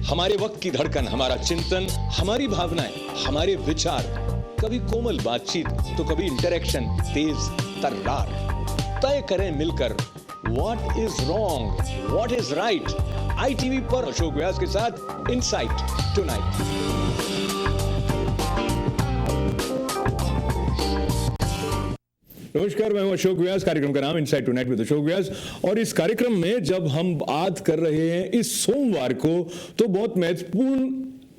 हमारे वक्त की धड़कन, हमारा चिंतन, हमारी भावनाएं, हमारे विचार, कभी कोमल बातचीत तो कभी इंटरेक्शन तेज तर्रार। तय करें मिलकर what is wrong, what is right. ITV पर अशोक व्यास के साथ इनसाइट टुनाइट। नमस्कार, मैं हूं अशोक व्यास। कार्यक्रम का नाम insight tonight with Ashok Vyas. और इस कार्यक्रम में जब हम बात कर रहे हैं इस सोमवार को, तो बहुत महत्वपूर्ण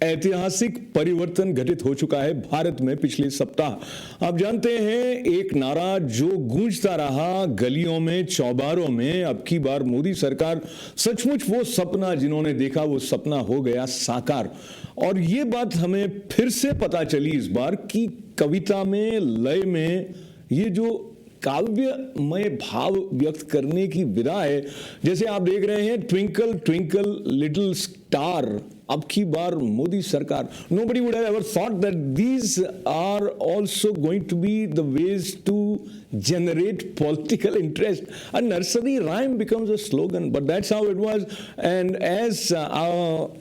ऐतिहासिक परिवर्तन घटित हो चुका है भारत में पिछले सप्ताह। आप जानते हैं, एक नारा जो गूंजता रहा गलियों में, चौबारों में, अब की बार मोदी सरकार सचमुच वो सपना जिन्होंने देखा वो सपना हो गया साकार। और ये बात हमें फिर से पता चली इस बार कि कविता में, लय में, ये जो काव्यमय भाव व्यक्त करने की विधा है, जैसे आप देख रहे हैं ट्विंकल ट्विंकल लिटिल स्टार, अब की बार मोदी सरकार। Nobody would have ever thought that these are also going to be the ways to generate political interest. A nursery rhyme becomes a slogan, but that's how it was. And as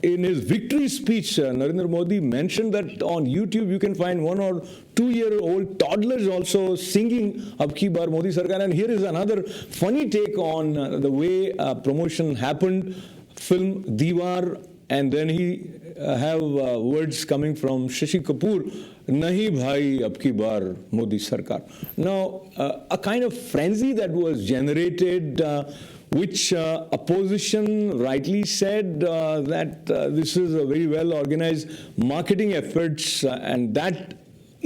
in his victory speech, Narendra Modi mentioned that on YouTube you can find 1 or 2-year-old toddlers also singing Ab Ki Baar Modi Sarkar. And here is another funny take on the way promotion happened. Film Diwar. And then he have words coming from Shashi Kapoor, nahi bhai ab ki baar Modi sarkar. Now, a kind of frenzy that was generated, which opposition rightly said that this is a very well organized marketing efforts, and that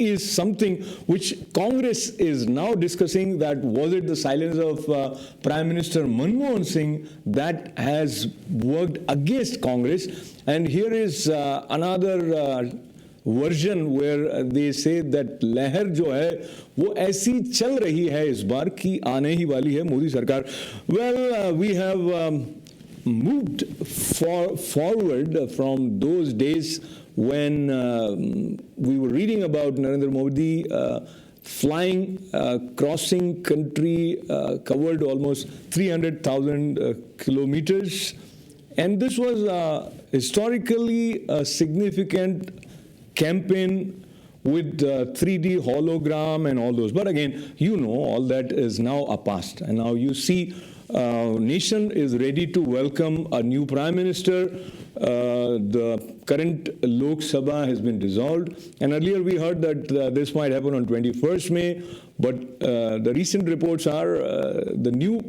is something which Congress is now discussing, that was it the silence of Prime Minister Manmohan Singh that has worked against Congress. And here is another version where they say that लहर जो है वो ऐसी चल रही है इस बार कि आने ही वाली है मोदी सरकार. Well, we have moved forward from those days when we were reading about Narendra Modi flying, crossing country, covered almost 300,000 kilometers. And this was historically a significant campaign with 3D hologram and all those. But again, you know, all that is now a past. And now you see nation is ready to welcome a new prime minister. The current Lok Sabha has been dissolved, and earlier we heard that this might happen on 21st May, but the recent reports are the new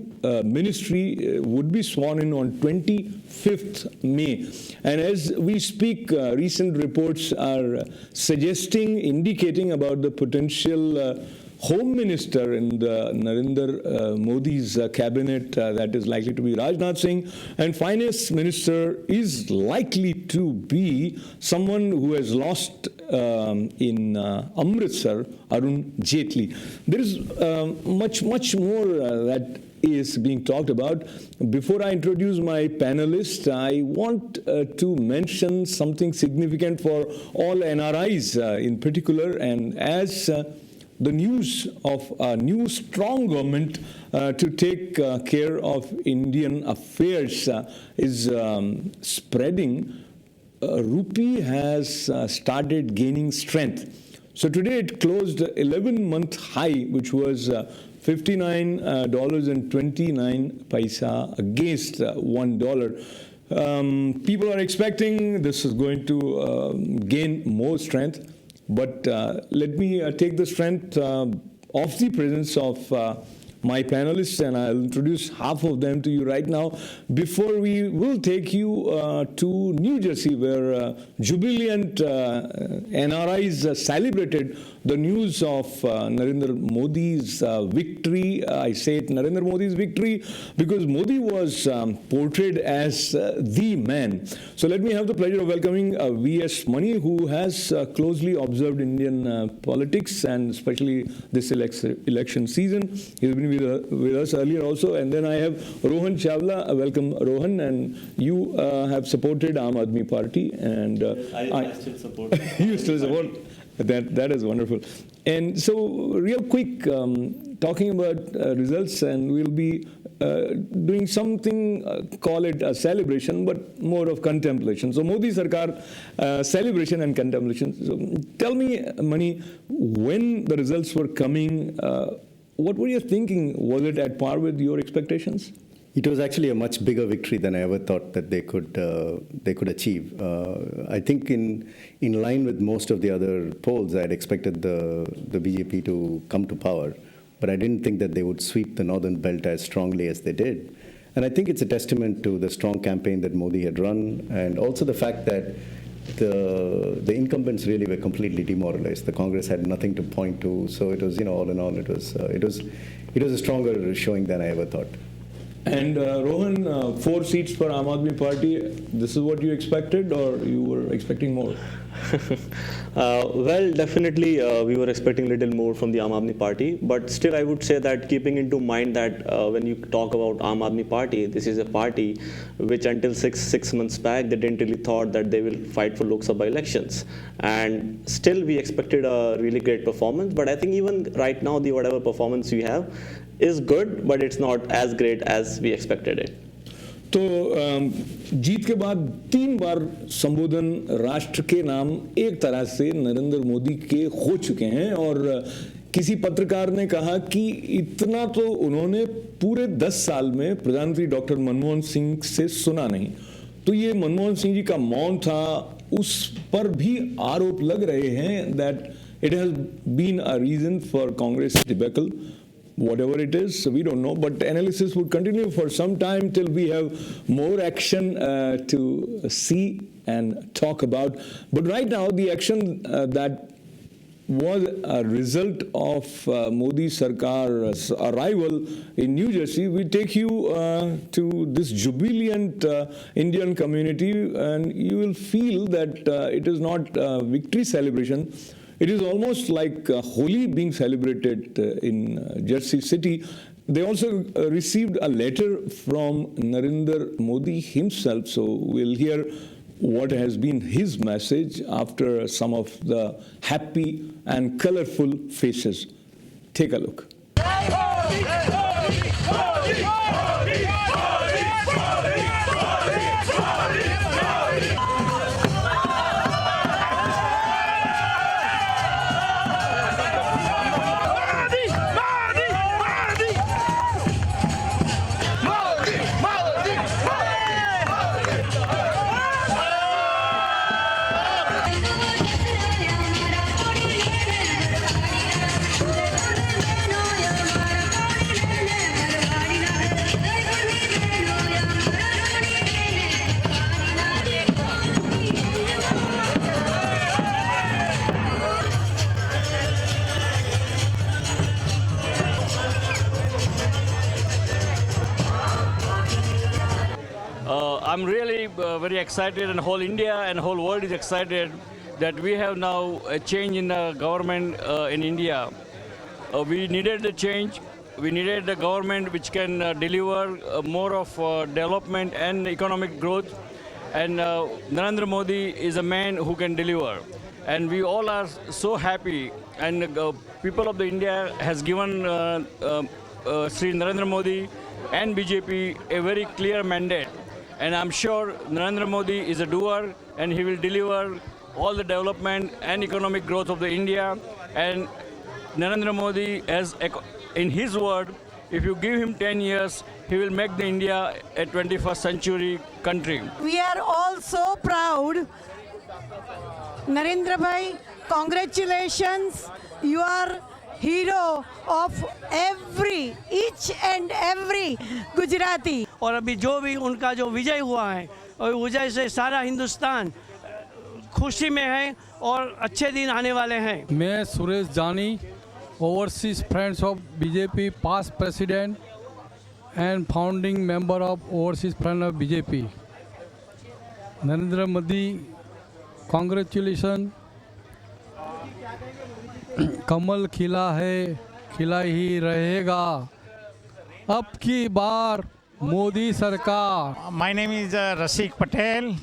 ministry would be sworn in on 25th May. And as we speak, recent reports are suggesting, indicating about the potential Home Minister in the Narendra Modi's cabinet, that is likely to be Rajnath Singh, and Finance Minister is likely to be someone who has lost in Amritsar, Arun Jaitley. There is much more that is being talked about. Before I introduce my panelists, I want to mention something significant for all NRIs in particular, and as the news of a new strong government to take care of Indian affairs is spreading, rupee has started gaining strength. So today it closed 11-month high, which was $59.29 against $1. People are expecting this is going to gain more strength. But let me take the strength of the presence of my panelists, and I'll introduce half of them to you right now. Before we will take you to New Jersey, where jubilant NRIs celebrated the news of Narendra Modi's victory. I say it Narendra Modi's victory because Modi was portrayed as the man. So let me have the pleasure of welcoming V.S. Mani, who has closely observed Indian politics and especially this election season. He's been with us earlier also. And then I have Rohan Chawla. Welcome, Rohan. And you have supported Aam Aadmi Party. And I still support. You still support. That is wonderful. And so, real quick, talking about results, and we'll be doing something, call it a celebration, but more of contemplation. So, Modi Sarkar, celebration and contemplation. So, tell me, Mani, when the results were coming, what were you thinking? Was it at par with your expectations? It was actually a much bigger victory than I ever thought that they could achieve. I think in line with most of the other polls, I had expected the BJP to come to power, but I didn't think that they would sweep the northern belt as strongly as they did. And I think it's a testament to the strong campaign that Modi had run, and also the fact that the incumbents really were completely demoralized. The Congress had nothing to point to, so it was, all in all, it was a stronger showing than I ever thought. And Rohan, 4 seats for Aam Aadmi Party. This is what you expected, or you were expecting more? Well, definitely we were expecting a little more from the Aam Aadmi Party, but still I would say that keeping into mind that when you talk about Aam Aadmi Party, this is a party which until six months back they didn't really thought that they will fight for Lok Sabha elections, and still we expected a really great performance. But I think even right now the whatever performance we have is good, but it's not as great as we expected it. तो जीत के बाद 3 बार संबोधन राष्ट्र के नाम एक तरह से नरेंद्र मोदी के हो चुके हैं, और किसी पत्रकार ने कहा कि इतना तो उन्होंने पूरे 10 साल में प्रधानमंत्री डॉक्टर मनमोहन सिंह से सुना नहीं. तो ये मनमोहन सिंह जी का मौन था, उस पर भी आरोप लग रहे हैं that it has been a reason for Congress debacle. Whatever it is, we don't know, but analysis would continue for some time till we have more action to see and talk about. But right now, the action that was a result of Modi Sarkar's arrival in New Jersey, we take you to this jubilant Indian community, and you will feel that it is not a victory celebration. It is almost like Holi being celebrated in Jersey City. They also received a letter from Narendra Modi himself. So we'll hear what has been his message after some of the happy and colorful faces. Take a look. I'm really very excited, and whole India and whole world is excited that we have now a change in the government in India. We needed the change. We needed the government which can deliver more of development and economic growth. And Narendra Modi is a man who can deliver. And we all are so happy. And people of the India has given Sri Narendra Modi and BJP a very clear mandate. And I'm sure Narendra Modi is a doer, and he will deliver all the development and economic growth of the India. And Narendra Modi, as in his word, if you give him 10 years, he will make the India a 21st century country. We are all so proud. Narendra bhai, congratulations. You are hero of each and every Gujarati. और अभी जो भी उनका जो विजय हुआ है, और विजय से सारा हिंदुस्तान खुशी में है और अच्छे दिन आने वाले हैं. मैं Suresh Jani, overseas friends of BJP, past president and founding member of overseas friend of BJP. Narendra Modi, congratulation. कमल खिला है, खिला ही रहेगा. अब की बार Modi Sarkar. My name is Rasik Patel,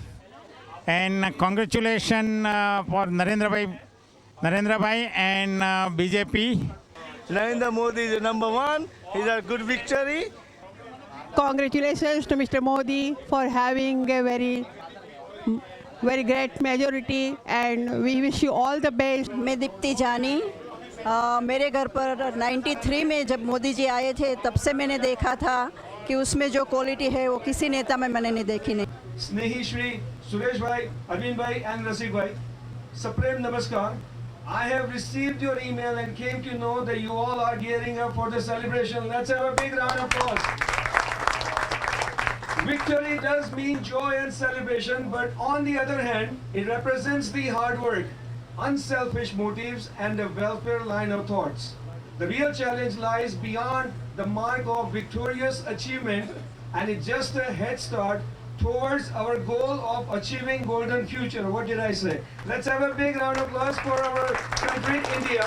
and congratulations for Narendra Bhai Narendra Bhai and BJP. Narendra Modi is the number one. He's a good victory. Congratulations to Mr. Modi for having a very great majority, and we wish you all the best. मैं दीप्ति जानी मेरे घर पर 93 में जब मोदी जी आए थे तब से मैंने देखा था कि उसमें जो क्वालिटी है वो किसी नेता में मैंने नहीं देखी नहीं. स्नेही श्री सुरेश भाई, अरविंद भाई and रसिक भाई, supreme namaskar. I have received your email and came to know that you all are gearing up for the celebration. Let's have a big round of applause. Victory does mean joy and celebration, but on the other hand, it represents the hard work, unselfish motives, and the welfare line of thoughts. The real challenge lies beyond the mark of victorious achievement, and it's just a head start towards our goal of achieving golden future. What did I say? Let's have a big round of applause for our country, India.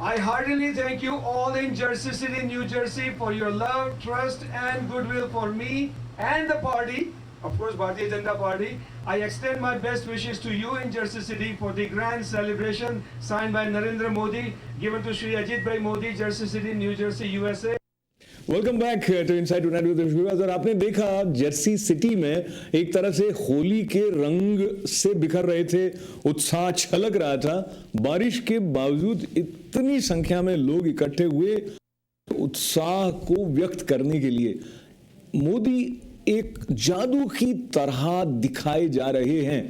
I heartily thank you all in Jersey City, New Jersey for your love, trust and goodwill for me and the party, of course Bharatiya Janata Party. I extend my best wishes to you in Jersey City for the grand celebration signed by Narendra Modi, given to Shri Ajit Bhai Modi, Jersey City, New Jersey, USA. Welcome back to inside tonight with Ashok Vyas. और आपने देखा Jersey city में एक तरह से होली के रंग से बिखर रहे थे, उत्साह छलक रहा था। बारिश के बावजूद इतनी संख्या में लोग इकट्ठे हुए उत्साह को व्यक्त करने के लिए। मोदी एक जादू की तरह दिखाए जा रहे हैं।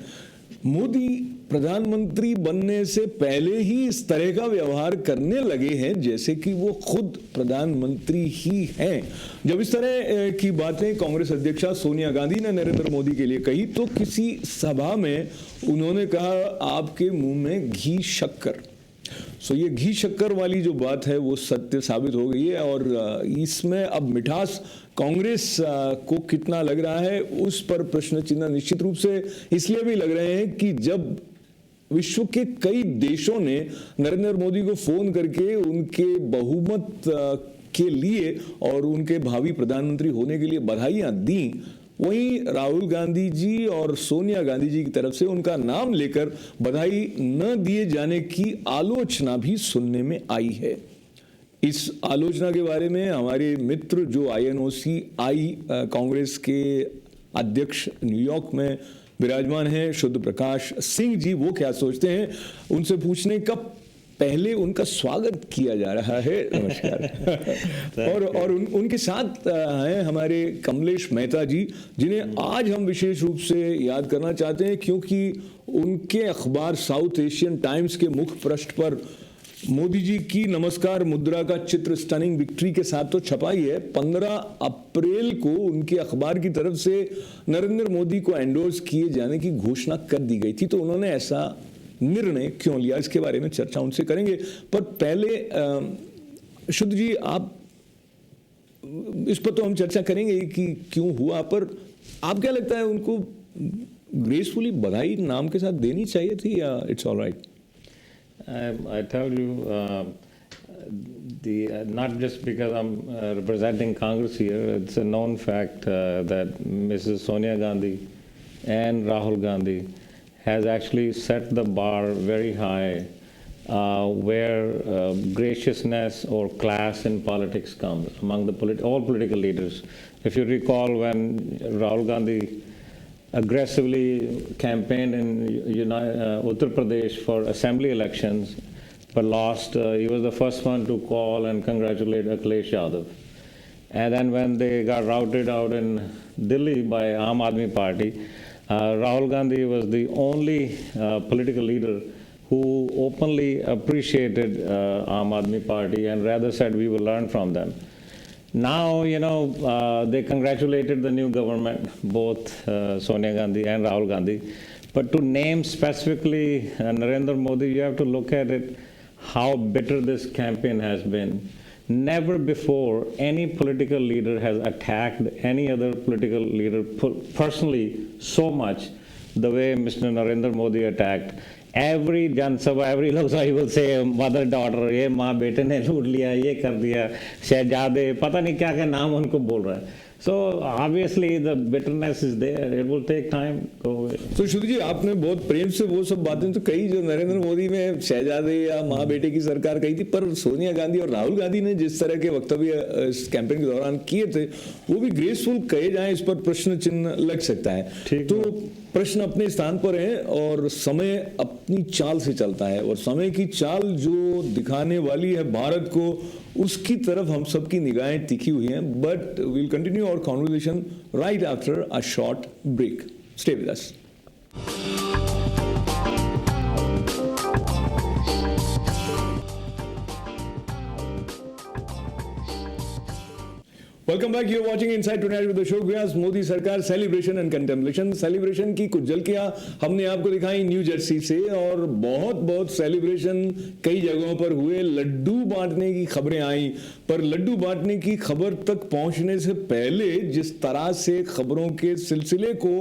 मोदी प्रधानमंत्री बनने से पहले ही इस तरह का व्यवहार करने लगे हैं जैसे कि वो खुद प्रधानमंत्री ही हैं। जब इस तरह की बातें कांग्रेस अध्यक्षा सोनिया गांधी ने नरेंद्र मोदी के लिए कही तो किसी सभा में उन्होंने कहा, आपके मुंह में घी शक्कर। सो ये घी शक्कर वाली जो बात है वो सत्य साबित हो गई है और इसमें अब मिठास कांग्रेस को कितना लग रहा है उस पर प्रश्न चिन्ह निश्चित रूप से इसलिए भी लग रहे हैं कि जब विश्व के कई देशों ने नरेंद्र मोदी को फोन करके उनके बहुमत के लिए और उनके भावी प्रधानमंत्री होने के लिए बधाइयां दी, वहीं राहुल गांधी जी और सोनिया गांधी जी की तरफ से उनका नाम लेकर बधाई न दिए जाने की आलोचना भी सुनने में आई है। इस आलोचना के बारे में हमारे मित्र जो INOC कांग्रेस के अध्यक्ष न्यूयॉर्क में विराजमान हैं, शुद्ध प्रकाश सिंह जी, वो क्या सोचते हैं उनसे पूछने का पहले उनका स्वागत किया जा रहा है। नमस्कार। और उनके साथ हैं हमारे कमलेश मेहता जी, जिन्हें आज हम विशेष रूप से याद करना चाहते हैं क्योंकि उनके अखबार साउथ एशियन टाइम्स के मुख्य पृष्ठ पर मोदी जी की नमस्कार मुद्रा का चित्र स्टनिंग विक्ट्री के साथ तो छपा ही है। 15 अप्रैल को उनके अखबार की तरफ से नरेंद्र मोदी को एंडोर्स किए जाने की घोषणा कर दी गई थी। तो उन्होंने ऐसा निर्णय क्यों लिया, इसके बारे में चर्चा उनसे करेंगे। पर पहले शुद्ध जी, आप इस पर तो हम चर्चा करेंगे कि क्यों हुआ, पर आप क्या लगता है उनको ग्रेसफुली बधाई नाम के साथ देनी चाहिए थी या it's all right? I tell you, not just because I'm representing Congress here, it's a known fact that Mrs. Sonia Gandhi and Rahul Gandhi has actually set the bar very high where graciousness or class in politics comes among the all political leaders. If you recall when Rahul Gandhi aggressively campaigned in Uttar Pradesh for assembly elections but lost, he was the first one to call and congratulate Akhilesh Yadav. And then when they got routed out in Delhi by Aam Aadmi Party, Rahul Gandhi was the only political leader who openly appreciated Aam Aadmi Party and rather said we will learn from them. Now, they congratulated the new government, both Sonia Gandhi and Rahul Gandhi. But to name specifically Narendra Modi, you have to look at it, how bitter this campaign has been. Never before any political leader has attacked any other political leader personally so much the way Mr. Narendra Modi attacked. Every Jan Sabha, every Lok Sabha will say mother daughter, ये माँ बेटे ने लूट लिया, ये कर दिया, शहजादे, पता नहीं क्या क्या नाम उनको बोल रहा है. So obviously the bitterness is there. It will take time to go away. तो शुद्ध जी आपने बहुत प्रेम से वो सब बातें तो कही जो नरेंद्र मोदी में शहजादे या माँ बेटे की सरकार कही थी, पर सोनिया गांधी और राहुल गांधी ने जिस तरह के वक्तव्य इस कैंपेन के दौरान किए थे वो भी ग्रेसफुल कहे जाएं, इस पर प्रश्न चिन्ह लग सकता है। तो प्रश्न अपने स्थान पर है और समय अपनी चाल से चलता है और समय की चाल जो दिखाने वाली है भारत को, उसकी तरफ हम सबकी निगाहें तिखी हुई हैं। But we'll continue our conversation right after a short break. Stay with us. Welcome back, you are watching inside tonight with Ashok Vyas. Modi सरकार सेलिब्रेशन एंड कंटेम्पलेशन। सेलिब्रेशन की कुछ झलकियां हमने आपको दिखाई न्यू जर्सी से और बहुत सेलिब्रेशन कई जगहों पर हुए। लड्डू बांटने की खबरें आई, पर लड्डू बांटने की खबर तक पहुंचने से पहले जिस तरह से खबरों के सिलसिले को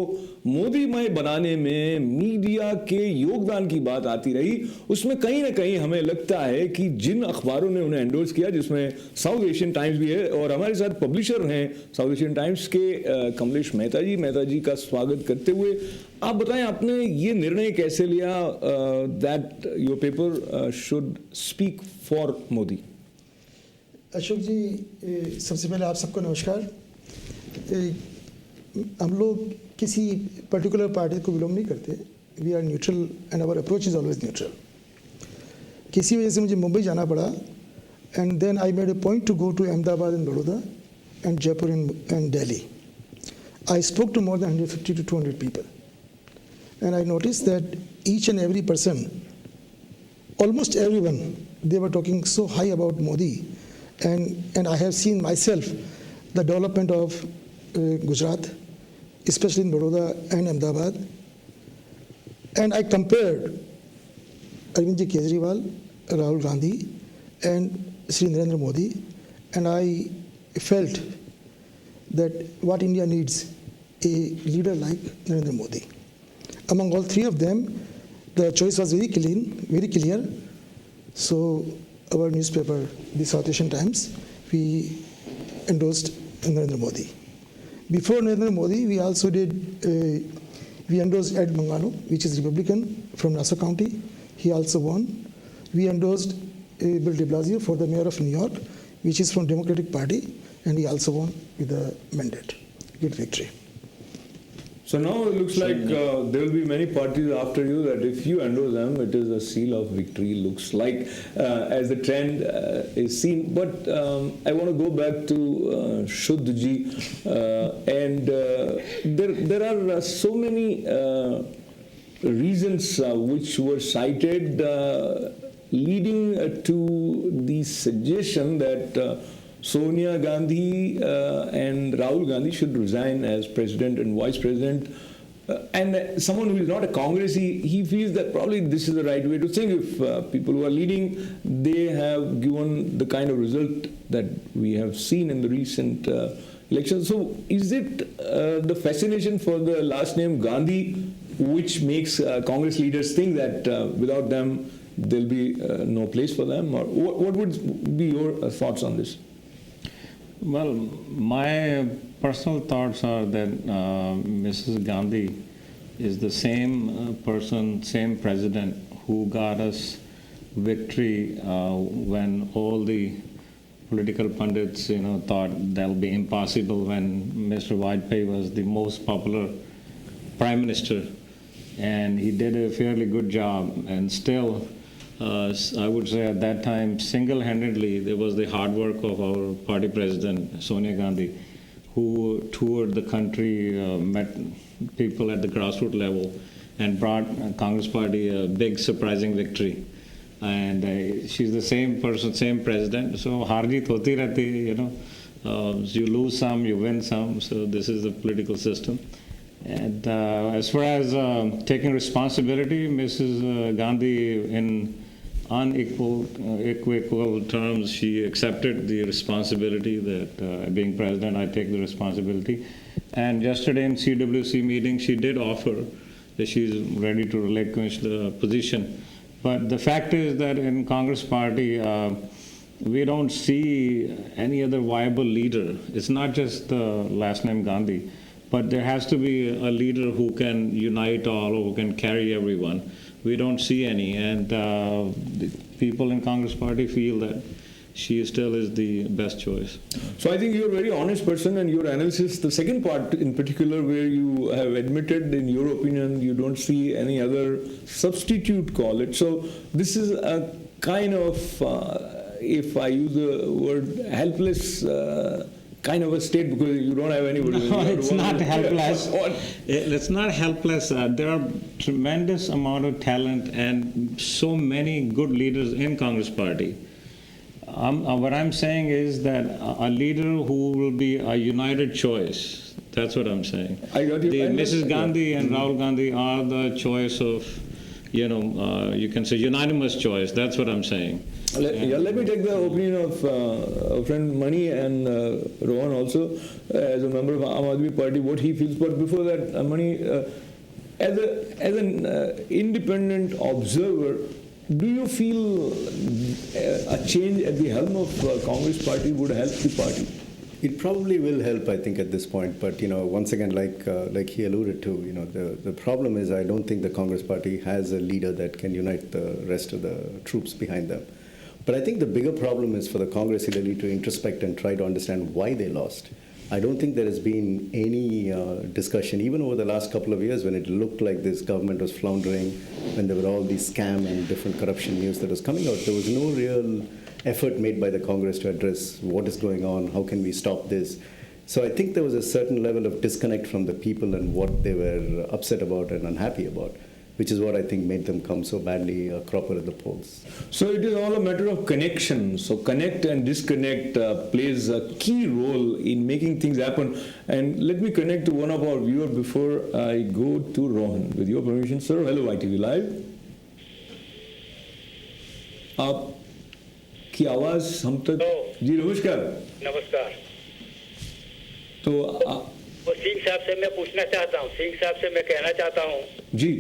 मोदीमय बनाने में मीडिया के योगदान की बात आती रही, उसमें कहीं ना कहीं हमें लगता है कि जिन अखबारों ने उन्हें एंडोर्स किया, जिसमें साउथ एशियन टाइम्स भी है और हमारे साथ पब्लिशर हैं साउथ एशियन टाइम्स के कमलेश मेहता जी का स्वागत करते हुए आप बताएं आपने ये निर्णय कैसे लिया that your paper should speak for Modi. Ashok ji, सबसे पहले आप सबको नमस्कार। हम लोग किसी पर्टिकुलर पार्टी को बिलोंग नहीं करते, we are neutral and our approach is always neutral. किसी वजह से मुझे मुंबई जाना पड़ा and then I made a point to go to Ahmedabad and Baroda and Jaipur and Delhi. I spoke to more than 150 to 200 people. And I noticed that each and every person, almost everyone, they were talking so high about Modi. And I have seen myself the development of Gujarat, especially in Baroda and Ahmedabad. And I compared Arvind Kejriwal, Rahul Gandhi, and Sri Narendra Modi, and I felt that what India needs a leader like Narendra Modi. Among all three of them, the choice was very clear. So our newspaper, the South Asian Times, we endorsed Narendra Modi. Before Narendra Modi, we also did, we endorsed Ed Mangano, which is Republican from Nassau County. He also won. We endorsed Bill de Blasio for the mayor of New York, which is from Democratic Party, and he also won with a mandate. Good victory. So now it looks like there will be many parties after you that if you endorse them, it is a seal of victory, looks like, as the trend is seen. But I want to go back to Shudha ji, and there are so many reasons which were cited leading to the suggestion that Sonia Gandhi and Rahul Gandhi should resign as president and vice president. And someone who is not a Congressi, he feels that probably this is the right way to think. If people who are leading, they have given the kind of result that we have seen in the recent elections. So is it the fascination for the last name Gandhi which makes Congress leaders think that without them there'll be no place for them? Or what would be your thoughts on this? Well, my personal thoughts are that Mrs. Gandhi is the same person, same president who got us victory when all the political pundits, thought that'll be impossible when Mr. Vajpayee was the most popular prime minister, and he did a fairly good job. And still, I would say at that time, single-handedly, there was the hard work of our party president, Sonia Gandhi, who toured the country, met people at the grassroots level, and brought Congress Party a big, surprising victory. And she's the same person, same president. So, harjeet hoti rehti, you lose some, you win some. So, this is the political system. And as far as taking responsibility, Mrs. Gandhi, in unequal terms, she accepted the responsibility that being president, I take the responsibility. And yesterday in CWC meeting, she did offer that she's ready to relinquish the position. But the fact is that in Congress Party, we don't see any other viable leader. It's not just the last name Gandhi, but there has to be a leader who can unite all, who can carry everyone. We don't see any, and the people in Congress Party feel that she still is the best choice. So I think you're a very honest person, and your analysis, the second part in particular, where you have admitted, in your opinion, you don't see any other substitute, call it. So this is a kind of, if I use the word helpless, kind of a state, because you don't have anybody. No, it's not helpless. It's not helpless. There are tremendous amount of talent and so many good leaders in Congress Party. What I'm saying is that a leader who will be a united choice. That's what I'm saying. I got you. Mrs. Gandhi and Rahul Gandhi are the choice of, you can say unanimous choice. That's what I'm saying. Let me take the opinion of our friend Mani and Rohan also, as a member of Aam Aadmi Party, what he feels. But before that, Mani, as an independent observer, do you feel a change at the helm of Congress Party would help the party? It probably will help, I think, at this point. But once again, like he alluded to, the problem is I don't think the Congress Party has a leader that can unite the rest of the troops behind them. But I think the bigger problem is for the Congress really to introspect and try to understand why they lost. I don't think there has been any discussion, even over the last couple of years when it looked like this government was floundering, when there were all these scam and different corruption news that was coming out. There was no real effort made by the Congress to address what is going on, how can we stop this. So I think there was a certain level of disconnect from the people and what they were upset about and unhappy about, which is what I think made them come so badly cropper at the polls. So it is all a matter of connection. So connect and disconnect plays a key role in making things happen. And let me connect to one of our viewers before I go to Rohan. With your permission, sir. Hello, ITV Live. आपकी आवाज़ हम तक जी नमस्कार नमस्कार तो सिंह साहब से मैं पूछना चाहता हूँ सिंह साहब से मैं कहना चाहता हूँ जी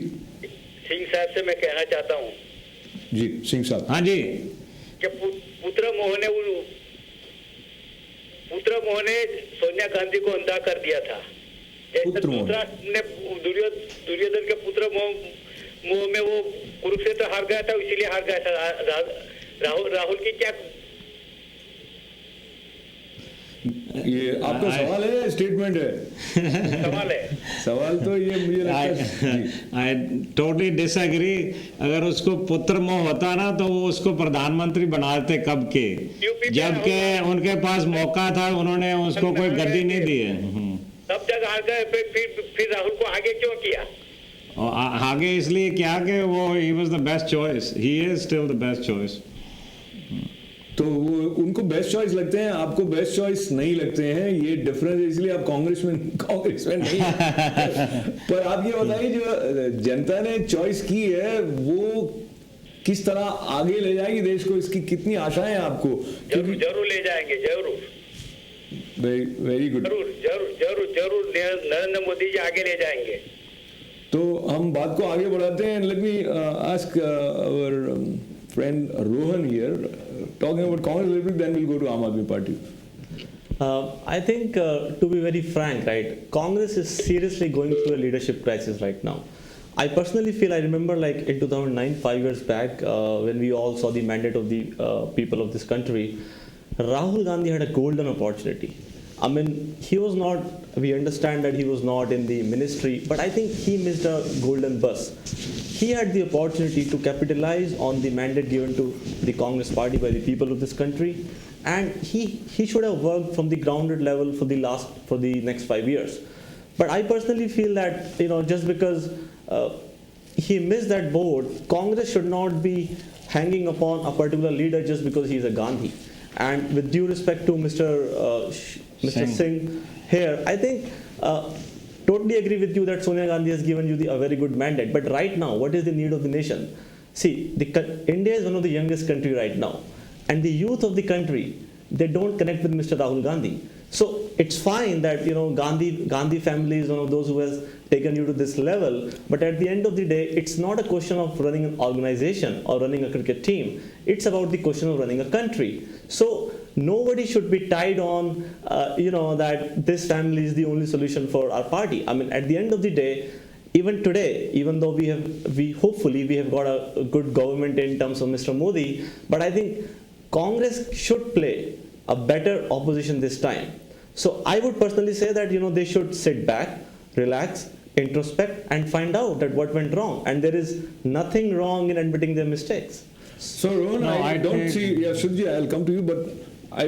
सिंह साहब से मैं कहना चाहता हूँ जी सिंह साहब हाँ जी कि पुत्र मोह ने सोनिया गांधी को अंधा कर दिया था जैसे दूसरा ने दुर्योधन के पुत्र मोह में वो कुरुक्षेत्र हार गया था इसीलिए हार गया था राहुल की क्या ये आपका सवाल है स्टेटमेंट है सवाल तो ये मुझे लगता है I totally disagree. अगर उसको पुत्र मोह होता ना तो वो उसको प्रधानमंत्री बनाते कब के जबकि उनके पास मौका था उन्होंने उसको कोई गद्दी नहीं दी है सब जगह हार गए फिर राहुल को आगे क्यों किया आगे इसलिए क्या कि वो he was the best choice. He is still the best choice. तो वो उनको बेस्ट चॉइस लगते हैं आपको बेस्ट चॉइस नहीं लगते हैं ये डिफरेंस इसलिए आप कांग्रेस में नहीं पर आप ये बताइए जो जनता ने चॉइस की है वो किस तरह आगे ले जाएगी देश को इसकी कितनी आशाएं हैं आपको जरूर ले जाएंगे जरूर वेरी गुड जरूर नरेंद्र मोदी जी आगे ले जाएंगे तो हम बात को आगे बढ़ाते हैं let me ask our friend Rohan here, talking about Congress a little bit, then we'll go to Aam Aadmi Party. I think, to be very frank, right, Congress is seriously going through a leadership crisis right now. I personally feel, I remember like in 2009, 5 years back, when we all saw the mandate of the people of this country, Rahul Gandhi had a golden opportunity. I mean, he was not, we understand that he was not in the ministry, but I think he missed a golden bus. He had the opportunity to capitalize on the mandate given to the Congress Party by the people of this country, and he should have worked from the grounded level for the next 5 years. But I personally feel that just because he missed that boat, Congress should not be hanging upon a particular leader just because he is a Gandhi. And with due respect to Mr. Singh here, I think. Totally agree with you that Sonia Gandhi has given you a very good mandate. But right now, what is the need of the nation? See, India is one of the youngest country right now. And the youth of the country, they don't connect with Mr. Rahul Gandhi. So it's fine that Gandhi family is one of those who has taken you to this level, but at the end of the day, it's not a question of running an organization or running a cricket team. It's about the question of running a country. So nobody should be tied on, that this family is the only solution for our party. I mean, at the end of the day, even today, even though we hopefully have got a good government in terms of Mr. Modi, but I think Congress should play a better opposition this time. So I would personally say that they should sit back, relax, introspect, and find out that what went wrong. And there is nothing wrong in admitting their mistakes. So Rohan, I don't see. Yeah, Shudha, I'll come to you, but I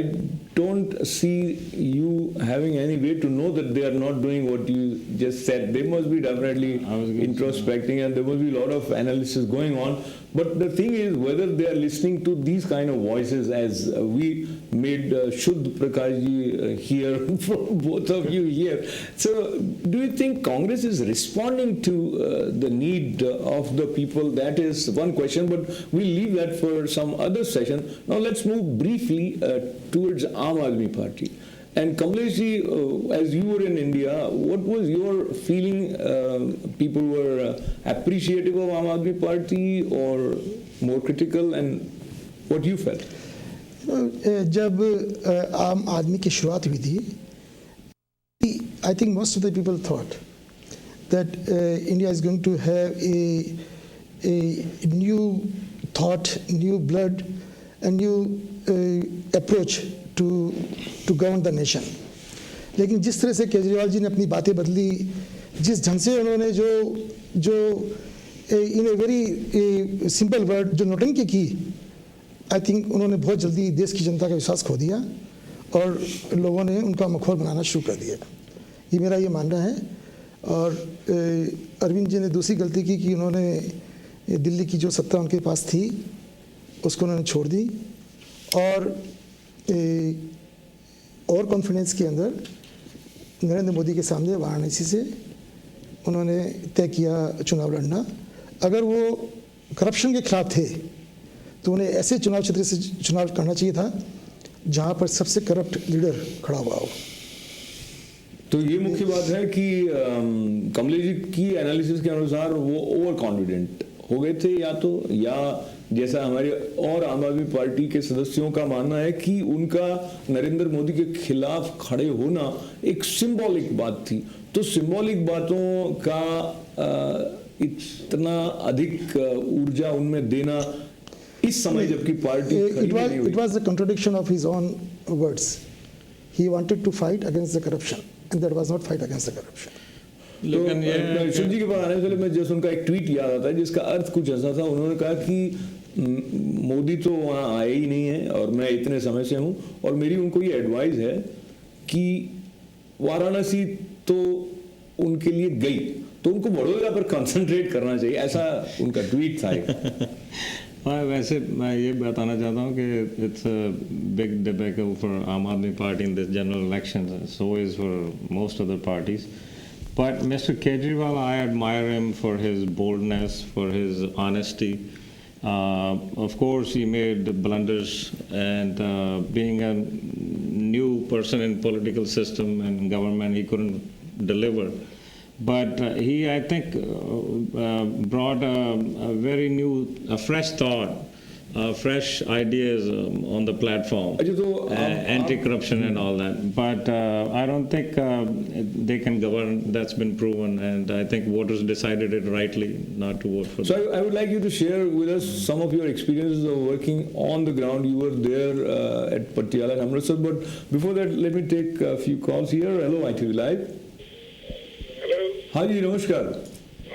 don't see you having any way to know that they are not doing what you just said. They must be definitely introspecting, and there must be a lot of analysis going on. But the thing is, whether they are listening to these kind of voices, as we made Shudha Prakash ji hear from both of you here. So, do you think Congress is responding to the need of the people? That is one question, but we'll leave that for some other session. Now, let's move briefly towards Aam Aadmi Party. And Kamlesh ji, as you were in India, what was your feeling? People were appreciative of Aam Aadmi Party or more critical, and what you felt? जब आम आदमी की शुरुआत हुई थी, I think most of the people thought that India is going to have a new thought, new blood, a new approach to govern the nation. लेकिन जिस तरह से केजरीवाल जी ने अपनी बातें बदली, जिस ढंग से उन्होंने जो in a very simple word जो नौटंकी की, I think उन्होंने बहुत जल्दी देश की जनता का विश्वास खो दिया और लोगों ने उनका मखौल बनाना शुरू कर दिया. ये मेरा ये मानना है. और अरविंद जी ने दूसरी गलती की कि उन्होंने दिल्ली की जो सत्ता उनके पास थी उसको उन्होंने छोड़ दी और कॉन्फिडेंस के अंदर नरेंद्र मोदी के सामने वाराणसी से उन्होंने तय किया चुनाव लड़ना. अगर वो करप्शन के खिलाफ थे तो उन्हें ऐसे चुनाव क्षेत्र से चुनाव करना चाहिए था जहां पर सबसे करप्ट लीडर खड़ा हुआ हो. तो ये मुख्य बात है कि कमलेश जी की एनालिसिस के अनुसार वो ओवर कॉन्फिडेंट हो गए थे, या जैसा हमारे और आम आदमी पार्टी के सदस्यों का मानना है कि उनका नरेंद्र मोदी के खिलाफ खड़े होना एक सिंबॉलिक बात थी. तो सिंबॉलिक बातों का इतना अधिक ऊर्जा उनमें देना इस समय जबकि party it was a contradiction of his own words. He wanted to fight against the corruption and that was not fight against the corruption. लेकिन शुभ जी के पास आने से पहले मैं जस्ट उनका एक ट्वीट याद आता है जिसका अर्थ कुछ ऐसा था. उन्होंने कहा कि मोदी तो वहाँ आए ही नहीं है और मैं इतने समय से हूँ और मेरी उनको ये एडवाइस है कि वाराणसी तो उनके लिए गई तो उनको वडोदरा पर कंसंट्रेट करना चाहिए, ऐसा उनका ट्वीट था. वैसे मैं ये बताना चाहता हूँ कि it's a big debacle for आम आदमी party in this general election, so is for most other parties. But Mr. Kejriwal, I admire him for his boldness, for his honesty. Of course, he made blunders, and being a new person in political system and government, he couldn't deliver. But he, I think, brought a very new, a fresh thought, fresh ideas on the platform, anti-corruption and all that. But I don't think they can govern. That's been proven, and I think voters decided it rightly not to vote for them. So I would like you to share with us some of your experiences of working on the ground. You were there at Patiala and Amritsar, but before that, let me take a few calls here. Hello, ITV Live. Hello. हाँ जी, नमस्कार.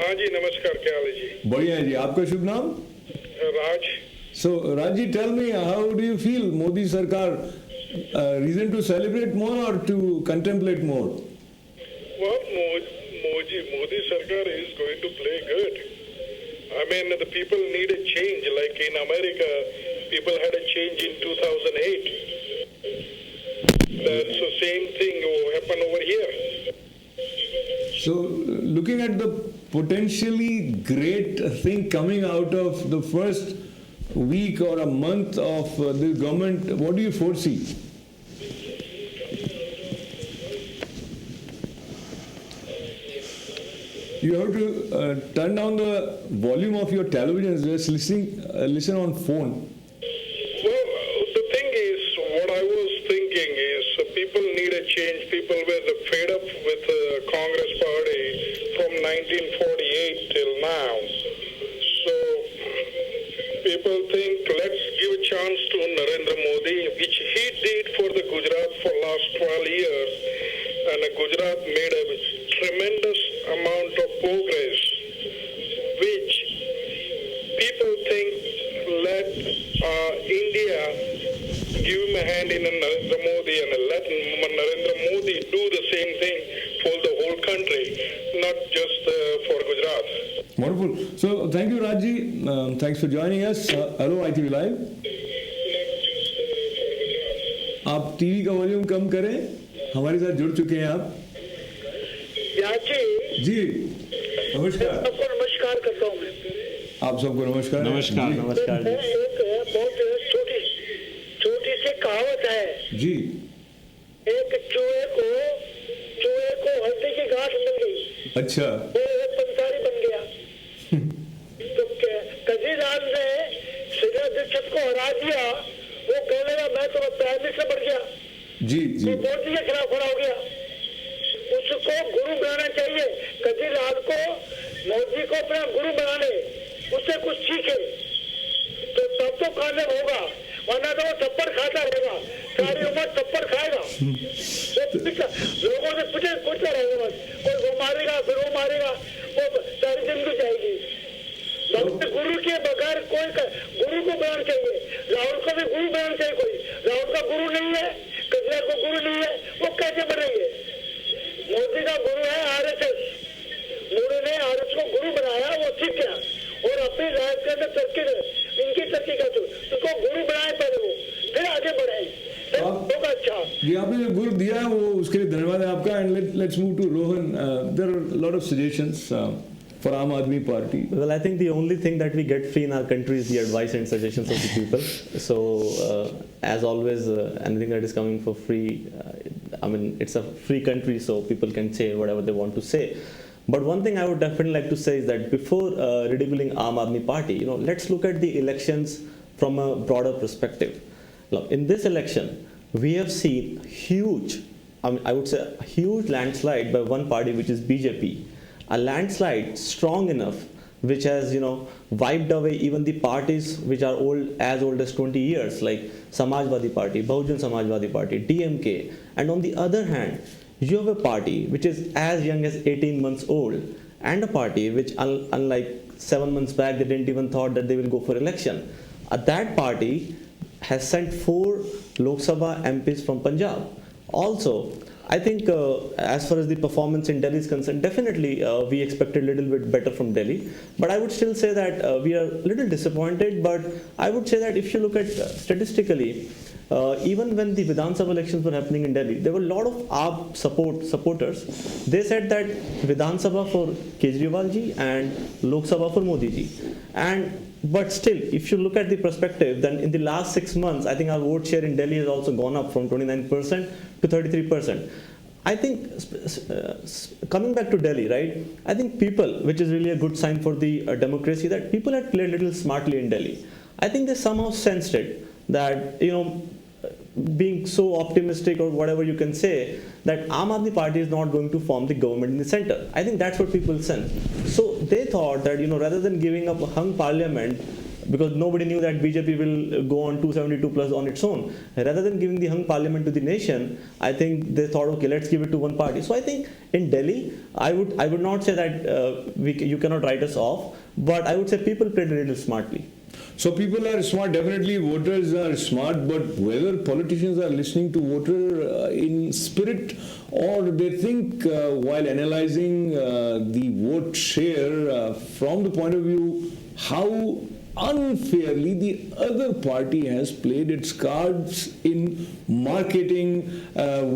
हाँ जी, नमस्कार. क्या हाल है जी? बढ़िया है जी. आपका शुभ नाम? राज. So, Raji, tell me, how do you feel? Modi Sarkar, reason to celebrate more or to contemplate more? Well, Modi Sarkar is going to play good. I mean, the people need a change. Like in America, people had a change in 2008. That's the same thing will happen over here. So, looking at the potentially great thing coming out of the first week or a month of the government, what do you foresee? You have to turn down the volume of your television. Just listen on phone. Well, the thing is, what I was thinking is people need a change. People were fed up with the Congress party from 1948 till now. So people think, let's give a chance to Narendra Modi, which he did for the Gujarat for last 12 years. And Gujarat made a tremendous amount of progress, which people think let India give him a hand in Narendra Modi and let Narendra Modi do the same thing for the whole country, not just for Gujarat. Wonderful. So thank you, Rajji. Thanks for joining us. Hello, ITV Live. आप TV का volume कम करें. हमारे साथ जुड़ चुके हैं आप. जी नमस्कार. सबको नमस्कार करता हूँ मैं. आप सबको नमस्कार. नमस्कार. नमस्कार. एक बहुत छोटी सी कहावत है जी. एक चूहे को हल्दी की गांठ मिल गई. अच्छा. वो एक पंसारी बन गया. तो कजीलाल ने श्रीला दीक्षित को हरा दिया. वो कहने लगा मैं तो प्राइम मिनिस्टर बन गया. जी. वो मोदी के खिलाफ खड़ा हो गया. उसको गुरु बनाना चाहिए. कजीलाल को मोदी को अपना गुरु बना ले, उससे कुछ सीखे तो तब तो कामयाब होगा, वरना तो वो थप्पड़ खाता रहेगा. सारी उम्र थप्पड़ खाएगा. लोगों से पूछता रहेगा. बस कोई वो मारेगा, फिर वो मारेगा, वो सारी जिंदगी जाएगी. गुरु के बगैर कोई गुरु को बनाना चाहिए. राहुल को भी गुरु बनाना चाहिए. कोई राहुल का गुरु नहीं है, कजरा को गुरु नहीं है, वो कैसे बनेंगे? मोदी का गुरु है आरएसएस. मोदी ने आरएसएस को गुरु बनाया, वो ठीक गया और अपनी लाइफ के अंदर तरक्की इनकी तरक्की का उसको गुरु बनाए पहले, वो फिर आगे बढ़े. होगा अच्छा. जी आपने जो गुरु दिया है वो उसके लिए धन्यवाद है आपका. And let's move to Rohan. There are lot of suggestions for Aam Aadmi Party? Well, I think the only thing that we get free in our country is the advice and suggestions of the people. So, as always, anything that is coming for free, I mean, it's a free country, so people can say whatever they want to say. But one thing I would definitely like to say is that before ridiculing Aam Aadmi Party, let's look at the elections from a broader perspective. Now, in this election, we have seen I would say a huge landslide by one party, which is BJP. A landslide strong enough which has wiped away even the parties which are as old as 20 years, like Samajwadi Party, Bahujan Samajwadi Party, DMK. And on the other hand, you have a party which is as young as 18 months old, and a party which unlike 7 months back they didn't even thought that they will go for election. That party has sent 4 Lok Sabha MPs from Punjab. Also, I think as far as the performance in Delhi is concerned, definitely we expected a little bit better from Delhi. But I would still say that we are a little disappointed. But I would say that if you look at statistically, even when the Vidhan Sabha elections were happening in Delhi, there were a lot of AAP supporters. They said that Vidhan Sabha for Kejriwal ji and Lok Sabha for Modi ji. But still, if you look at the perspective, then in the last 6 months, I think our vote share in Delhi has also gone up from 29% to 33%. I think, coming back to Delhi, right, I think people, which is really a good sign for the democracy, that people had played a little smartly in Delhi. I think they somehow sensed it, that, being so optimistic or whatever you can say, that Aam Aadmi Party is not going to form the government in the center. I think that's what people sense. So they thought that, rather than giving up a hung parliament, because nobody knew that BJP will go on 272 plus on its own, rather than giving the hung parliament to the nation, I think they thought, okay, let's give it to one party. So I think in Delhi, I would not say that you cannot write us off, but I would say people played a little smartly. So people are smart, definitely voters are smart, but whether politicians are listening to voter in spirit, or they think while analyzing the vote share from the point of view how unfairly the other party has played its cards in marketing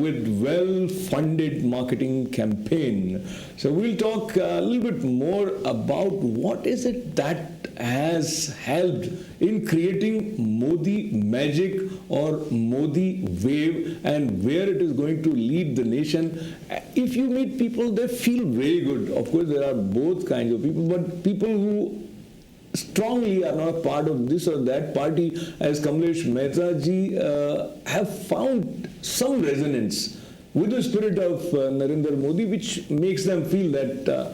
with well-funded marketing campaign. So we'll talk a little bit more about what is it that has helped in creating Modi magic or Modi wave and where it is going to lead the nation. If you meet people, they feel very good. Of course, there are both kinds of people, but people who strongly are not part of this or that party, as Kamlesh Mehta ji, have found some resonance with the spirit of Narendra Modi, which makes them feel that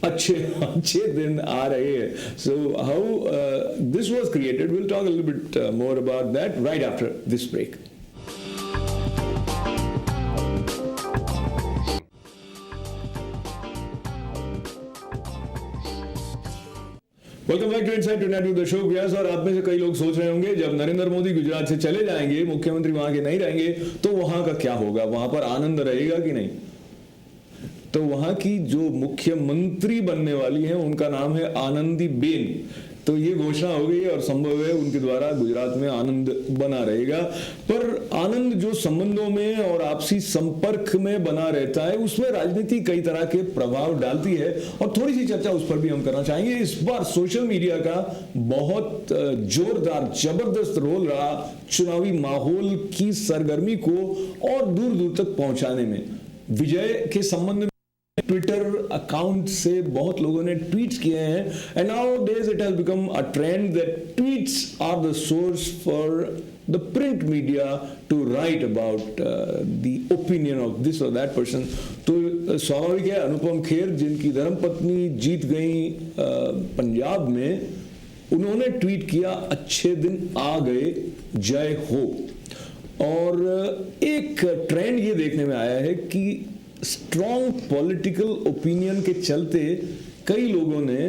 अच्छे दिन आ रहे हैं. So how this was created, we'll talk a little bit more about that right after this break. Welcome back to inside tonight with Ashok Vyas. और आप में से कई लोग सोच रहे होंगे जब नरेंद्र मोदी गुजरात से चले जाएंगे, मुख्यमंत्री वहां के नहीं रहेंगे, तो वहां का क्या होगा, वहां पर आनंद रहेगा कि नहीं. तो वहां की जो मुख्यमंत्री बनने वाली हैं उनका नाम है आनंदी बेन. तो ये घोषणा हो गई है और संभव है उनके द्वारा गुजरात में आनंद बना रहेगा. पर आनंद जो संबंधों में और आपसी संपर्क में बना रहता है, उसमें राजनीति कई तरह के प्रभाव डालती है और थोड़ी सी चर्चा उस पर भी हम करना चाहेंगे. इस बार सोशल मीडिया का बहुत जोरदार जबरदस्त रोल रहा चुनावी माहौल की सरगर्मी को और दूर दूर तक पहुंचाने में. विजय के संबंध में ट्विटर अकाउंट से बहुत लोगों ने ट्वीट्स किए हैं and nowadays it has become a trend that tweets are the source for the print media to write about the opinion of this और दैट पर्सन. तो स्वाभाविक है अनुपम खेर जिनकी धर्मपत्नी जीत गई पंजाब में, उन्होंने ट्वीट किया अच्छे दिन आ गए, जय हो. और एक ट्रेंड ये देखने में आया है कि स्ट्रॉन्ग पॉलिटिकल ओपिनियन के चलते कई लोगों ने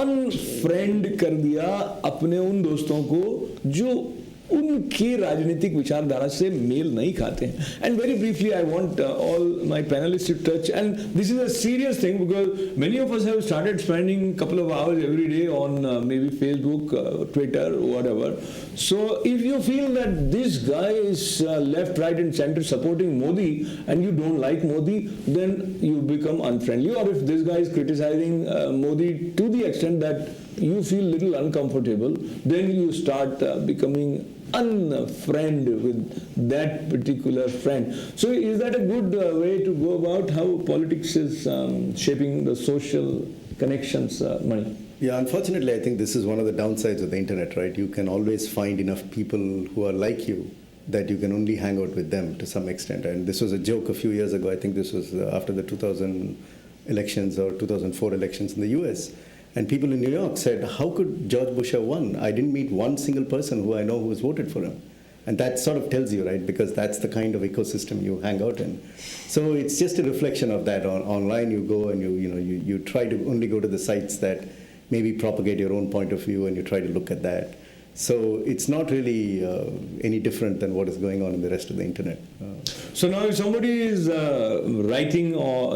अनफ्रेंड कर दिया अपने उन दोस्तों को जो उनके राजनीतिक विचारधारा से मेल नहीं खाते हैं. And very briefly I want all my panelists to touch, and this is a serious thing because many of us have started spending couple of hours every day on maybe Facebook, Twitter, whatever. So if you feel that this guy is left, right and center supporting Modi and you don't like Modi, then you become unfriendly. Or if this guy is criticizing Modi to the extent that you feel little uncomfortable, then you start becoming unfriend with that particular friend. So is that a good way to go about how politics is shaping the social connections, Mani? Yeah, unfortunately, I think this is one of the downsides of the internet, right? You can always find enough people who are like you that you can only hang out with them to some extent. And this was a joke a few years ago. I think this was after the 2000 elections or 2004 elections in the US. And people in New York said, how could George Bush have won? I didn't meet one single person who I know who has voted for him. And that sort of tells you, right? Because that's the kind of ecosystem you hang out in. So it's just a reflection of that. Online you go and you try to only go to the sites that maybe propagate your own point of view and you try to look at that. So it's not really any different than what is going on in the rest of the internet. So now if somebody is writing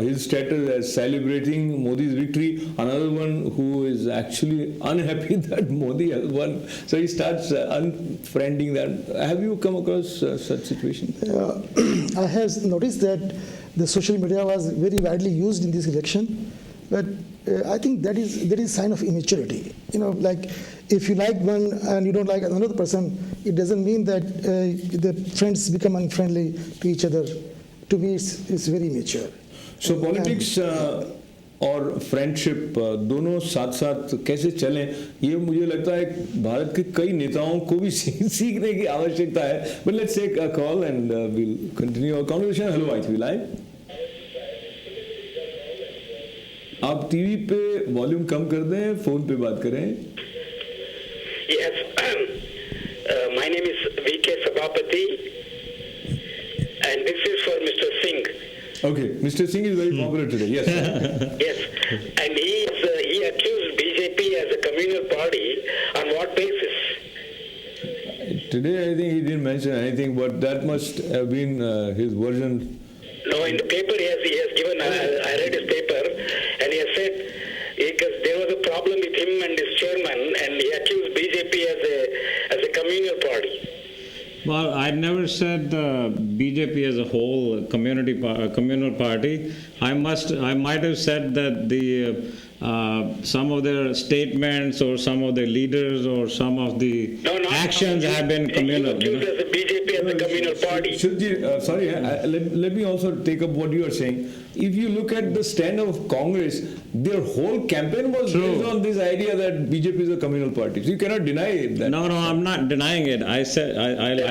his status as celebrating Modi's victory, another one who is actually unhappy that Modi has won, so he starts unfriending that. Have you come across such situation? I have noticed that the social media was very widely used in this election, but I think that is sign of immaturity. Like if you like one and you don't like another person, it doesn't mean that the friends become unfriendly to each other. To me, it's very immature. So politics और friendship दोनों साथ साथ कैसे चलें, ये मुझे लगता है भारत के कई नेताओं को भी सीखने की आवश्यकता है. But let's take a call and we'll continue our conversation. Hello, ITV Live. आप टीवी पे वॉल्यूम कम कर दें, फोन पे बात करें. Yes, my name is VK Sabapati and this is for Mr. Singh. Okay, Mr. Singh is very popular today. Yes. Yes, and he accused BJP as a communal party. On what basis? Today I think he didn't mention anything, but that must have been his version. No, in the paper he has given, I read his paper, and he has said because there was a problem with him and his chairman, BJP as a communal party? Well, I never said BJP as a whole communal party. I might have said that the some of their statements or some of the leaders or some of the actions have been communal. You as a BJP as a communal party. Sorry, let me also take up what you are saying. If you look at the stand of Congress, their whole campaign was based on this idea that BJP is a communal party. So you cannot deny that. No, I'm not denying it. I said. How you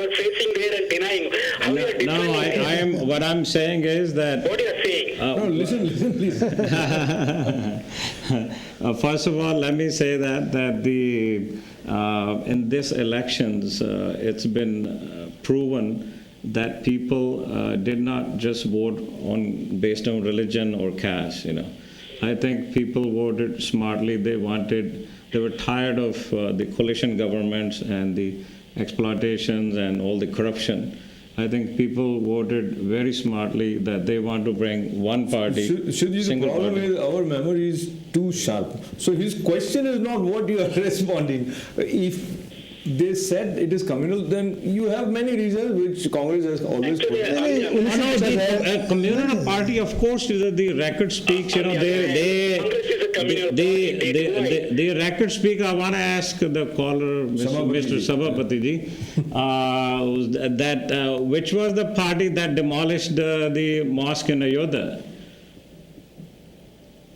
are facing there and denying? How you are denying? I am. What I'm saying is that. What you are saying? No, listen, please. First of all, let me say that the in this elections, it's been proven that people did not just vote based on religion or caste. I think people voted smartly. They were tired of the coalition governments and the exploitations and all the corruption. I think people voted very smartly that they want to bring one party, the problem is our memory is too sharp. So his question is not what you are responding. If they said it is communal, then you have many reasons which Congress has always put. A communal party, of course, the record speaks. The record speaks. I want to ask the caller, Mr. Sabapati ji, that which was the party that demolished the mosque in Ayodhya?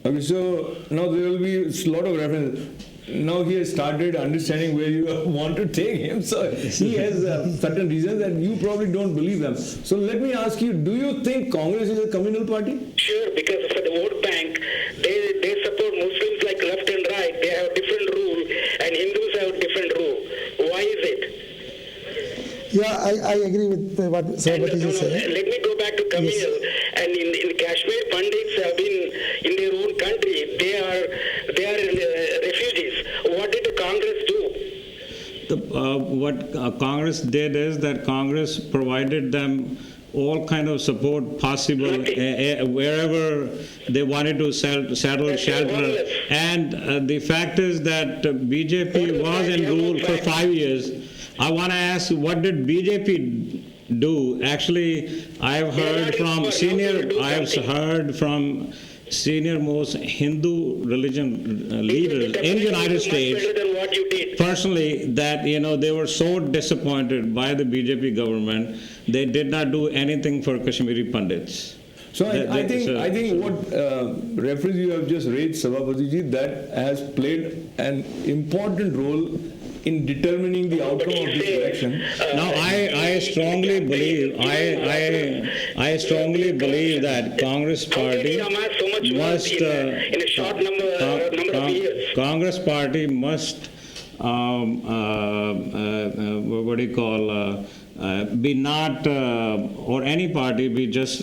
Okay, so now there will be a lot of references. Now he has started understanding where you want to take him. So he has certain reasons that you probably don't believe them. So let me ask you, do you think Congress is a communal party? Sure, because for the vote bank, they support Muslims like left and right. They have different rule, and Hindus have different rule. Why is it? Yeah, I agree with what Sabapati is saying. Let me go back to communal. Yes. And in Kashmir, Pandits have been in their own country. They are refugees. What did the Congress do? What Congress did is that Congress provided them all kind of support possible wherever they wanted to settle shelter. And the fact is that BJP was in rule for 5 years. I want to ask, what did BJP do? Actually, I've heard from senior most Hindu religion leaders in the United States personally that they were so disappointed by the BJP government, they did not do anything for Kashmiri Pandits. So I think what reference you have just raised, Sabapati ji, that has played an important role in determining the outcome of this election. Now, I strongly believe that Congress Party must Congress Party must be not or any party be just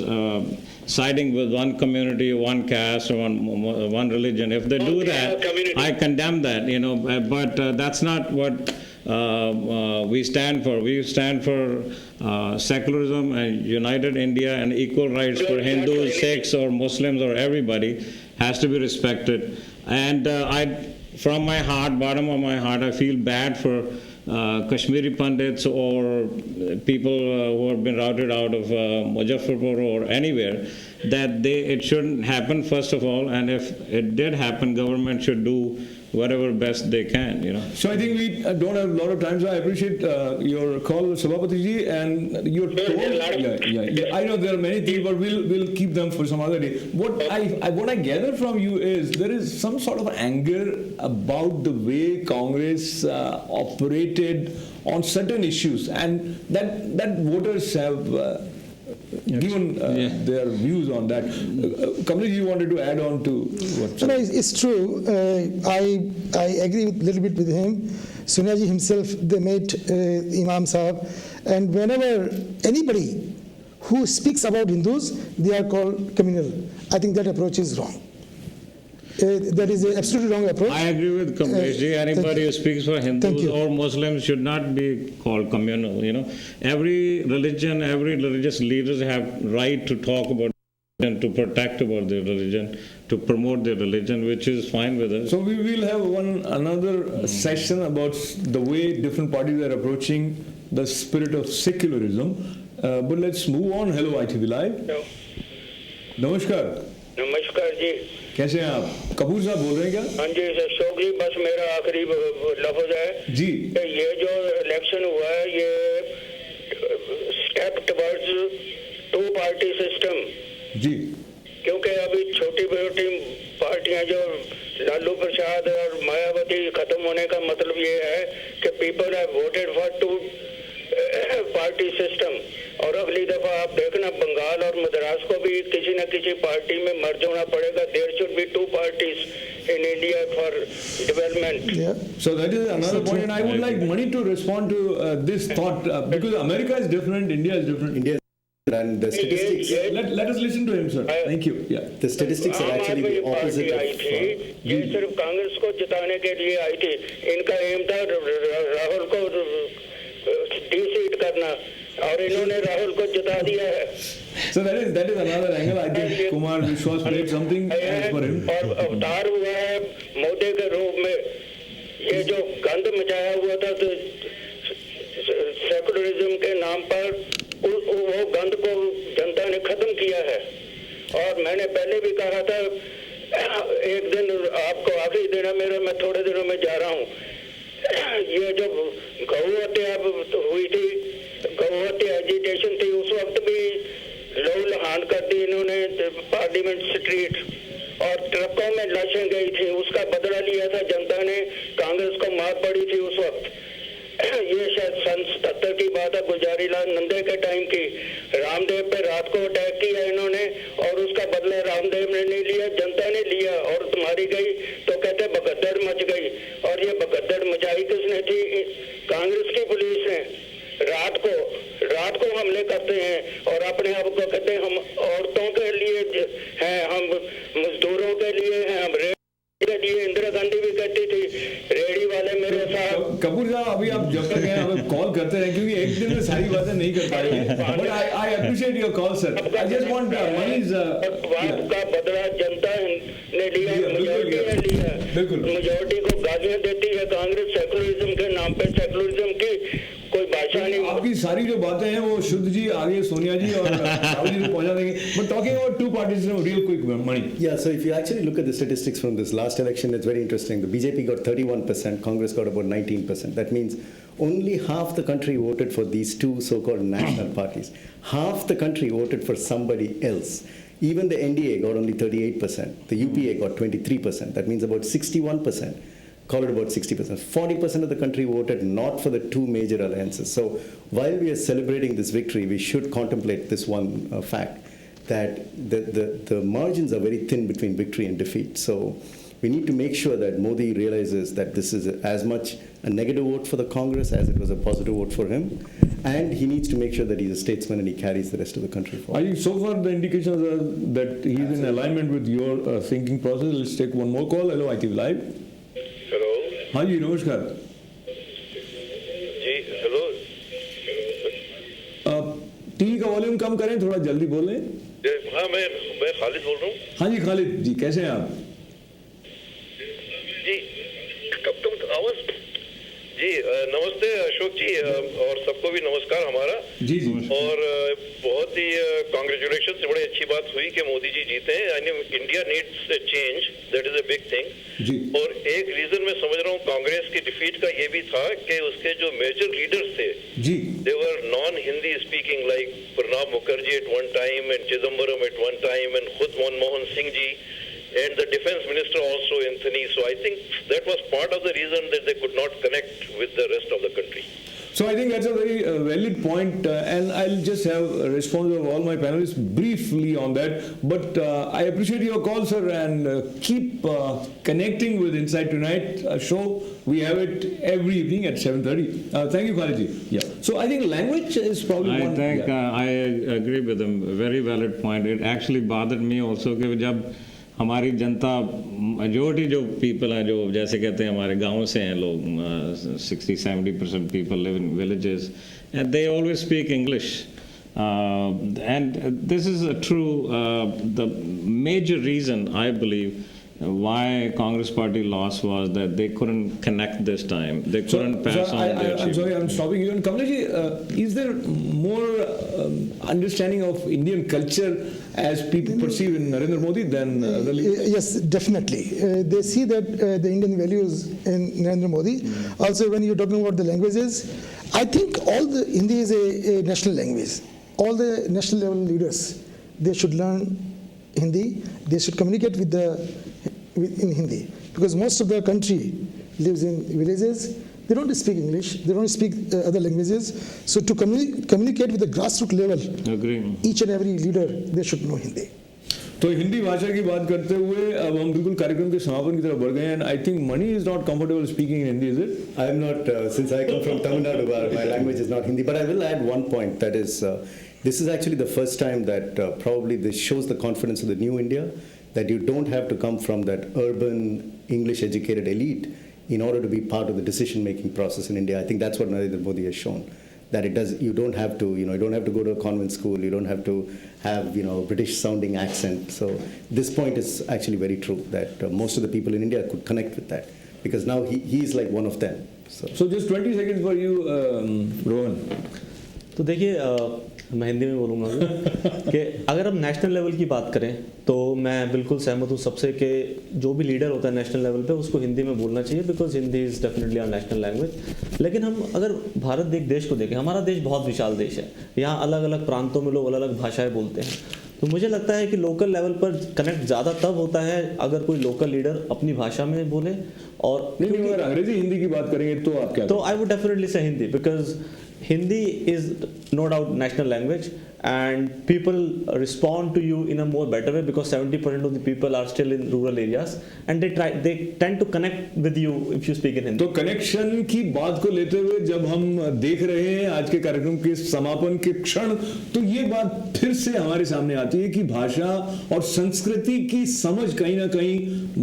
siding with one community, one caste, or one religion. If they do that, I condemn that. But that's not what we stand for. We stand for secularism and united India and equal rights for Hindus, Sikhs, or Muslims, or everybody has to be respected. And from my heart, bottom of my heart, I feel bad for Kashmiri Pandits or people who have been routed out of Muzaffarpur or anywhere, that it shouldn't happen, first of all, and if it did happen, government should do whatever best they can. So I think we don't have a lot of time, so I appreciate your call, Sabapati ji, and your tone. I know there are many things, but we'll keep them for some other day. What I gather from you is there is some sort of anger about the way Congress operated on certain issues, and that voters have given their views on that. Kamlesh, you wanted to add on to what? No, it's true. I agree a little bit with him. Sonia ji himself, they met Imam Sahab, and whenever anybody who speaks about Hindus, they are called communal. I think that approach is wrong. That is an absolutely wrong approach. I agree with Kamlesh ji. Anybody who speaks for Hindus or Muslims should not be called communal. Every religion, every religious leaders have right to talk about and to protect about their religion, to promote their religion, which is fine with us. So we will have another session about the way different parties are approaching the spirit of secularism. But let's move on. Hello, ITV Live. Hello. नमस्कार. नमस्कार जी. कैसे हैं आप? कपूर साहब बोल रहे हैं क्या? हाँ जी अशोक जी, बस मेरा आखिरी लफ्ज है जी. ये जो इलेक्शन हुआ है ये step towards two party system. जी. क्योंकि अभी छोटी छोटी पार्टियां जो लालू प्रसाद और मायावती खत्म होने का मतलब ये है कि people have voted for two party system. और अगली दफा आप देखना बंगाल और मद्रास को भी किसी न किसी पार्टी में मर्ज होना पड़ेगा. There should be two parties in India for development. Yeah. So that is another point, and I would like Mani to respond to this thought because America is different, India is different. India and the statistics. Let us listen to him, sir. Thank you. Yeah. The statistics are actually the opposite आई थी. ये सिर्फ कांग्रेस को जिताने के लिए आई थी. इनका M था राहुल को डिसीट करना और इन्होंने राहुल को जिता दिया है. So that is another angle. I think Kumar Vishwas played something as per him. और अवतार हुआ है मोदी के रूप में. ये जो गंद मचाया हुआ था तो सेकुलरिज्म के नाम पर वो गंद को जनता ने खत्म किया है. और मैंने पहले भी कहा था एक दिन आपको आखिरी दिन है मेरा, मैं थोड़े दिनों में जा रहा हूँ. ये जो गौ हत्या हुई थी, गौ हत्या एजिटेशन थी, उस वक्त भी लोग लहान कर दी इन्होंने पार्लियामेंट स्ट्रीट और ट्रकों में लाशें गई थी. उसका बदला लिया था जनता ने. कांग्रेस को मार पड़ी थी उस वक्त. ये शायद सन 77 की बात है, गुलजारी लाल नंदे के टाइम की. रामदेव पे रात को अटैक किया इन्होंने और उसका बदला रामदेव ने नहीं लिया, जनता ने लिया. और तुम्हारी गई तो कहते भगदड़ मच गई. और ये भगदड़ मचाई किसने थी? कांग्रेस की पुलिस ने. रात को हमले करते हैं और अपने आप को कहते हैं हम औरतों के लिए हैं, हम मजदूरों के लिए हैं, हम के लिए. इंदिरा गांधी भी कहती थी रेडी वाले मेरे साथ. कपूर साहब अभी आप जब तक हैं आप कॉल करते रहे क्योंकि एक दिन में सारी बातें नहीं कर पाएंगे. But I appreciate your call sir. I just want मनीज का बदला जनता ने लिया, मेजोरिटी ने लिया. मेजोरिटी को गालियां देती है कांग्रेस सेकुलरिज्म के नाम पे. सेकुलरिज्म की कोई भाषा नहीं. आपकी सारी जो बातें हैं वो शुद्ध जी आगे सोनिया जी और राहुल जी को पहुंचा देंगे. But talking about two parties, real quick, Mani. Yeah, so if you actually look at the statistics from this last election, it's very interesting. The BJP got 31%, Congress got about 19%. That means only half the country voted for these two so-called national parties. Half the country voted for somebody else. Even the NDA got only 38%. The UPA got 23%. That means about 61%. Call it about 60%. 40% of the country voted not for the two major alliances. So while we are celebrating this victory, we should contemplate this one fact, that the margins are very thin between victory and defeat. So we need to make sure that Modi realizes that this is as much a negative vote for the Congress as it was a positive vote for him. And he needs to make sure that he's a statesman and he carries the rest of the country forward. I think so far the indications are that he's in alignment with your thinking process. Let's take one more call. Hello, ITV Live. Hello. हाँ जी नमस्कार. जी hello. TV का volume कम करें, थोड़ा जल्दी बोलें. हाँ मैं खालिद बोल रहा हूँ. हाँ जी खालिद जी, कैसे हैं आप? जी कब तुम आवाज. जी नमस्ते अशोक जी और सबको भी नमस्कार हमारा. जी जी. और बहुत ही कांग्रेचुलेशन. बड़ी अच्छी बात हुई कि मोदी जी जीते हैं. India needs a change, that is a big thing. और एक रीजन मैं समझ रहा हूँ कांग्रेस की डिफीट का ये भी था कि उसके जो मेजर लीडर्स थे they were non Hindi speaking, like Pranab Mukherjee at one time and Chidambaram at one time and खुद Manmohan Singh ji and the defense minister also, Anthony. So I think that was part of the reason that they could not connect with the rest of the country. So I think that's a very valid point, and I'll just have a response of all my panelists briefly on that. But I appreciate your call, sir, and keep connecting with Inside Tonight show. We have it every evening at 7:30. Thank you, Khalid ji. Yeah. So I think language is probably one. I think I agree with him. Very valid point. It actually bothered me also कि जब हमारी जनता majority जो people हैं जो जैसे कहते हैं हमारे गांव से हैं लोग 60-70% people live in villages and they always speak English And this is a true, the major reason I believe why Congress party lost was that they couldn't connect this time. They couldn't pass on their I'm achievements. sorry, I'm stopping you. And Kamlesh, is there more understanding of Indian culture as people perceive in Narendra Modi than Yes, definitely. They see that the Indian values in Narendra Modi. Also, when you're talking about the languages, I think Hindi is a national language. All the national level leaders, they should learn Hindi. They should communicate in Hindi, because most of the country lives in villages. They don't speak English. They don't speak other languages. So to communicate with the grassroots level, each and every leader, they should know Hindi. तो हिंदी भाषा की बात करते हुए अब हम बिल्कुल कार्यक्रम के समापन की तरफ बढ़ गए हैं. And I think Mani is not comfortable speaking in Hindi, is it? I am not, since I come from Tamil Nadu, my language is not Hindi. But I will add one point, that is, this is actually the first time that probably this shows the confidence of the new India, that you don't have to come from that urban English-educated elite in order to be part of the decision-making process in India. I think that's what Narendra Modi has shown. That it does. You don't have to. You don't have to go to a convent school. You don't have to have British-sounding accent. So this point is actually very true. That most of the people in India could connect with that, because now he is like one of them. So just 20 seconds for you, Rohan. तो देखिए मैं हिंदी में बोलूँगा कि अगर हम national level की बात करें तो मैं बिल्कुल सहमत हूँ सबसे कि जो भी लीडर होता है नेशनल लेवल पे उसको हिंदी में बोलना चाहिए, because Hindi is definitely our national language. लेकिन हम अगर भारत देश को देखें, हमारा देश बहुत विशाल देश है. यहाँ अलग अलग प्रांतों में लोग अलग अलग भाषाएँ बोलते हैं. तो मुझे लगता है कि लोकल लेवल पर कनेक्ट ज़्यादा तब होता है अगर कोई लोकल लीडर अपनी भाषा में बोले. और नहीं, अगर अंग्रेजी हिंदी की बात करेंगे तो आप क्या? तो आई वुड डेफिनेटली से Hindi, because Hindi is no doubt national language, and people respond to you in a more better way because 70% of the people are still in rural areas, and they tend to connect with you if you speak in Hindi. तो connection की बात को लेते हुए जब हम देख रहे हैं आज के कार्यक्रम के समापन के क्षण, तो ये बात फिर से हमारे सामने आती है कि भाषा और संस्कृति की समझ कहीं ना कहीं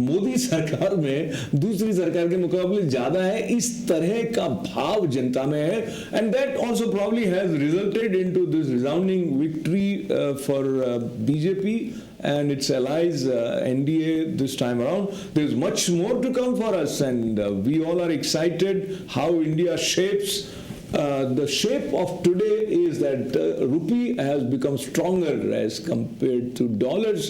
मोदी सरकार में दूसरी सरकार के मुकाबले ज्यादा है. इस तरह का भाव जनता में है, and that also probably has resulted into this resounding victory for BJP and its allies NDA this time around. There's much more to come for us, and we all are excited how India shapes. The shape of today is that rupee has become stronger as compared to dollars,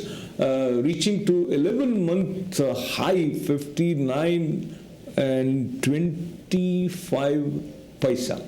reaching to 11-month high 59 and 25 paisa.